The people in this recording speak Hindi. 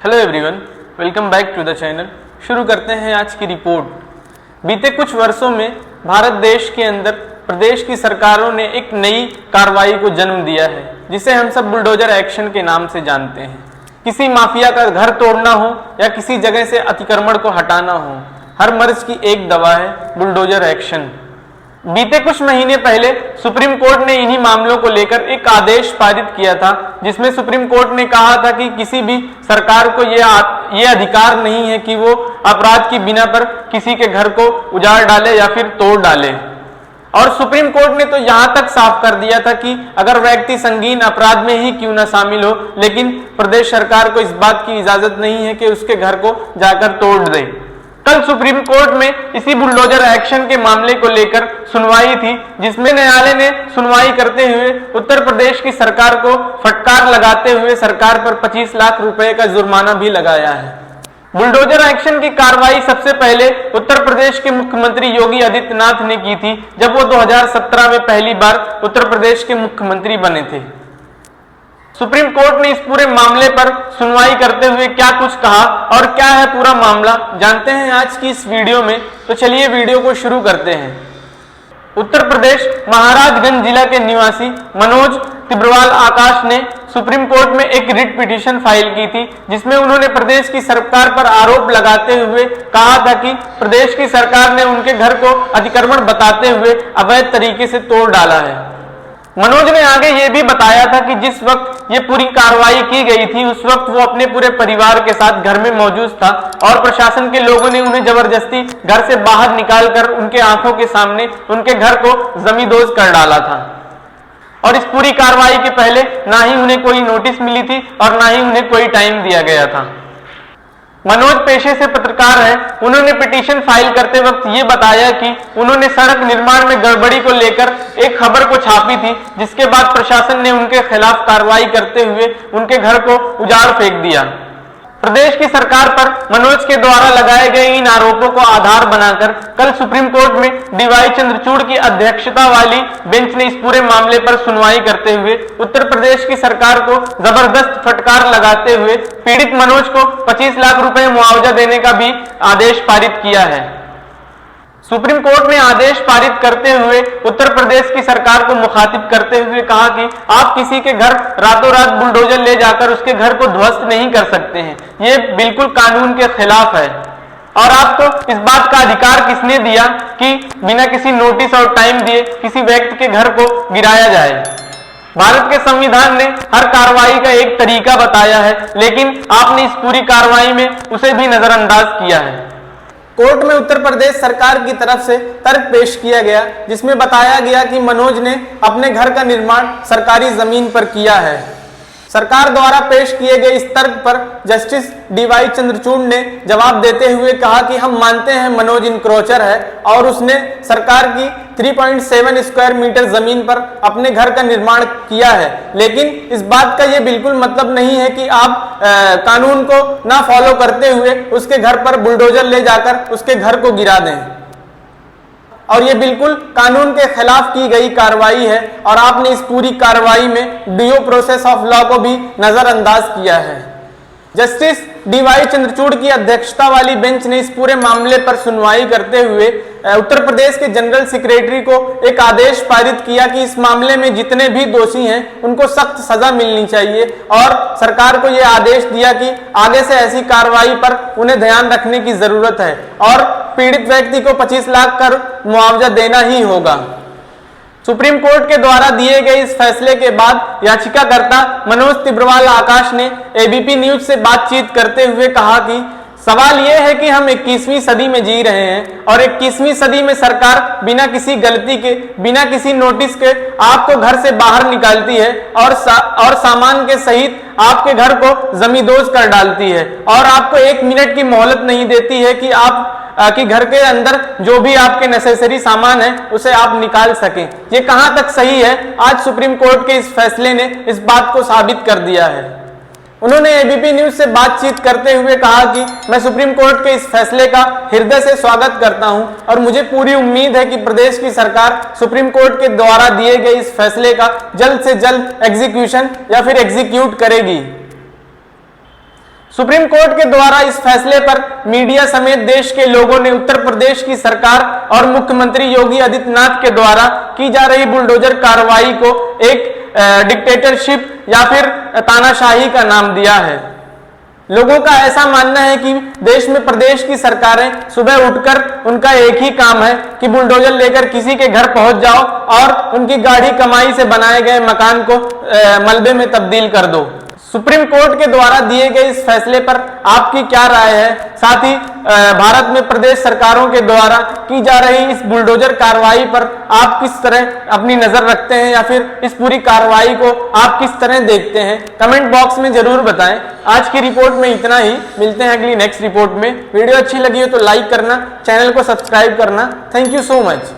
Hello everyone, welcome back to the channel. शुरू करते हैं आज की रिपोर्ट। बीते कुछ वर्षों में भारत देश के अंदर प्रदेश की सरकारों ने एक नई कार्रवाई को जन्म दिया है, जिसे हम सब बुलडोजर एक्शन के नाम से जानते हैं। किसी माफिया का घर तोड़ना हो या किसी जगह से अतिक्रमण को हटाना हो, हर मर्ज की एक दवा है बुलडोजर एक्शन। बीते कुछ महीने पहले सुप्रीम कोर्ट ने इन्हीं मामलों को लेकर एक आदेश पारित किया था, जिसमें सुप्रीम कोर्ट ने कहा था कि किसी भी सरकार को ये अधिकार नहीं है कि वो अपराध की बिना पर किसी के घर को उजाड़ डाले या फिर तोड़ डाले। और सुप्रीम कोर्ट ने तो यहां तक साफ कर दिया था कि अगर व्यक्ति संगीन अपराध में ही क्यों न शामिल हो, लेकिन प्रदेश सरकार को इस बात की इजाजत नहीं है कि उसके घर को जाकर तोड़ दे। कल सुप्रीम कोर्ट में इसी बुलडोजर एक्शन के मामले को लेकर सुनवाई थी, जिसमें न्यायालय ने सुनवाई करते हुए उत्तर प्रदेश की सरकार को फटकार लगाते हुए सरकार पर 25 लाख रुपए का जुर्माना भी लगाया है। बुलडोजर एक्शन की कार्रवाई सबसे पहले उत्तर प्रदेश के मुख्यमंत्री योगी आदित्यनाथ ने की थी, जब वो 2017 में पहली बार उत्तर प्रदेश के मुख्यमंत्री बने थे। सुप्रीम कोर्ट ने इस पूरे मामले पर सुनवाई करते हुए क्या कुछ कहा और क्या है पूरा मामला, जानते हैं आज की इस वीडियो में। तो चलिए वीडियो को शुरू करते हैं। उत्तर प्रदेश महाराजगंज जिला के निवासी मनोज तिब्रवाल आकाश ने सुप्रीम कोर्ट में एक रिट पिटीशन फाइल की थी, जिसमें उन्होंने प्रदेश की सरकार पर आरोप लगाते हुए कहा था कि प्रदेश की सरकार ने उनके घर को अतिक्रमण बताते हुए अवैध तरीके से तोड़ डाला है। मनोज ने आगे ये भी बताया था कि जिस वक्त ये पूरी कार्रवाई की गई थी, उस वक्त वो अपने पूरे परिवार के साथ घर में मौजूद था और प्रशासन के लोगों ने उन्हें जबरदस्ती घर से बाहर निकालकर उनके आंखों के सामने उनके घर को जमींदोज कर डाला था। और इस पूरी कार्रवाई के पहले ना ही उन्हें कोई नोटिस मिली थी और ना ही उन्हें कोई टाइम दिया गया था। मनोज पेशे से पत्रकार है। उन्होंने पिटीशन फाइल करते वक्त ये बताया कि उन्होंने सड़क निर्माण में गड़बड़ी को लेकर एक खबर को छापी थी, जिसके बाद प्रशासन ने उनके खिलाफ कार्रवाई करते हुए उनके घर को उजाड़ फेंक दिया। प्रदेश की सरकार पर मनोज के द्वारा लगाए गए इन आरोपों को आधार बनाकर कल सुप्रीम कोर्ट में डीवाई चंद्रचूड़ की अध्यक्षता वाली बेंच ने इस पूरे मामले पर सुनवाई करते हुए उत्तर प्रदेश की सरकार को जबरदस्त फटकार लगाते हुए पीड़ित मनोज को 25 लाख रुपए मुआवजा देने का भी आदेश पारित किया है। सुप्रीम कोर्ट ने आदेश पारित करते हुए उत्तर प्रदेश की सरकार को मुखातिब करते हुए कहा कि आप किसी के घर रातों रात बुलडोजर ले जाकर उसके घर को ध्वस्त नहीं कर सकते हैं। ये बिल्कुल कानून के खिलाफ है। और आपको इस बात का अधिकार किसने दिया कि बिना किसी नोटिस और टाइम दिए किसी व्यक्ति के घर को गिराया जाए? भारत के संविधान ने हर कार्रवाई का एक तरीका बताया है, लेकिन आपने इस पूरी कार्रवाई में उसे भी नजरअंदाज किया है। कोर्ट में उत्तर प्रदेश सरकार की तरफ से तर्क पेश किया गया, जिसमें बताया गया कि मनोज ने अपने घर का निर्माण सरकारी जमीन पर किया है। सरकार द्वारा पेश किए गए इस तर्क पर जस्टिस डीवाई चंद्रचूड़ ने जवाब देते हुए कहा कि हम मानते हैं मनोज इनक्रोचर है और उसने सरकार की 3.7 स्क्वायर मीटर जमीन पर अपने घर का निर्माण किया है, लेकिन इस बात का ये बिल्कुल मतलब नहीं है कि आप कानून को ना फॉलो करते हुए उसके घर पर बुलडोजर ले जाकर उसके घर को गिरा दें। और ये बिल्कुल कानून के खिलाफ की गई कार्रवाई है और आपने इस पूरी कार्रवाई में ड्यू प्रोसेस ऑफ लॉ को भी नजरअंदाज किया है। जस्टिस डीवाई चंद्रचूड़ की अध्यक्षता वाली बेंच ने इस पूरे मामले पर सुनवाई करते हुए उत्तर प्रदेश के जनरल सेक्रेटरी को एक आदेश पारित किया कि इस मामले में जितने भी दोषी हैं उनको सख्त सजा मिलनी चाहिए और सरकार को यह आदेश दिया कि आगे से ऐसी कार्रवाई पर उन्हें ध्यान रखने की जरूरत है और पीड़ित व्यक्ति को 25 लाख का मुआवजा देना ही होगा। सुप्रीम कोर्ट के द्वारा दिए गए इस फैसले के बाद याचिकाकर्ता मनोज तिब्रवाल आकाश ने एबीपी न्यूज से बातचीत करते हुए कहा कि सवाल यह है कि हम 21वीं सदी में जी रहे हैं और 21वीं सदी में सरकार बिना किसी गलती के, बिना किसी नोटिस के आपको घर से बाहर निकालती है और सामान के सहित आपके घर को जमींदोज कर डालती है और आपको 1 मिनट की मोहलत नहीं देती है कि आप कि घर के अंदर जो भी आपके नेसेसरी सामान है उसे आप निकाल सकें। ये कहां तक सही है? आज सुप्रीम कोर्ट के इस फैसले ने इस बात को साबित कर दिया है। उन्होंने एबीपी न्यूज से बातचीत करते हुए कहा कि मैं सुप्रीम कोर्ट के इस फैसले का हृदय से स्वागत करता हूं और मुझे पूरी उम्मीद है कि प्रदेश की सरकार सुप्रीम कोर्ट के द्वारा दिए गए इस फैसले का जल्द से जल्द एग्जीक्यूशन या फिर एग्जीक्यूट करेगी। सुप्रीम कोर्ट के द्वारा इस फैसले पर मीडिया समेत देश के लोगों ने उत्तर प्रदेश की सरकार और मुख्यमंत्री योगी आदित्यनाथ के द्वारा की जा रही बुलडोजर कार्रवाई को एक डिक्टेटरशिप या फिर तानाशाही का नाम दिया है। लोगों का ऐसा मानना है कि देश में प्रदेश की सरकारें सुबह उठकर उनका एक ही काम है कि बुलडोजर लेकर किसी के घर पहुंच जाओ और उनकी गाढ़ी कमाई से बनाए गए मकान को मलबे में तब्दील कर दो। सुप्रीम कोर्ट के द्वारा दिए गए इस फैसले पर आपकी क्या राय है? साथ ही भारत में प्रदेश सरकारों के द्वारा की जा रही इस बुलडोजर कार्रवाई पर आप किस तरह अपनी नजर रखते हैं या फिर इस पूरी कार्रवाई को आप किस तरह देखते हैं? कमेंट बॉक्स में जरूर बताएं। आज की रिपोर्ट में इतना ही, मिलते हैं अगली नेक्स्ट रिपोर्ट में। वीडियो अच्छी लगी हो तो लाइक करना, चैनल को सब्सक्राइब करना। Thank you so much.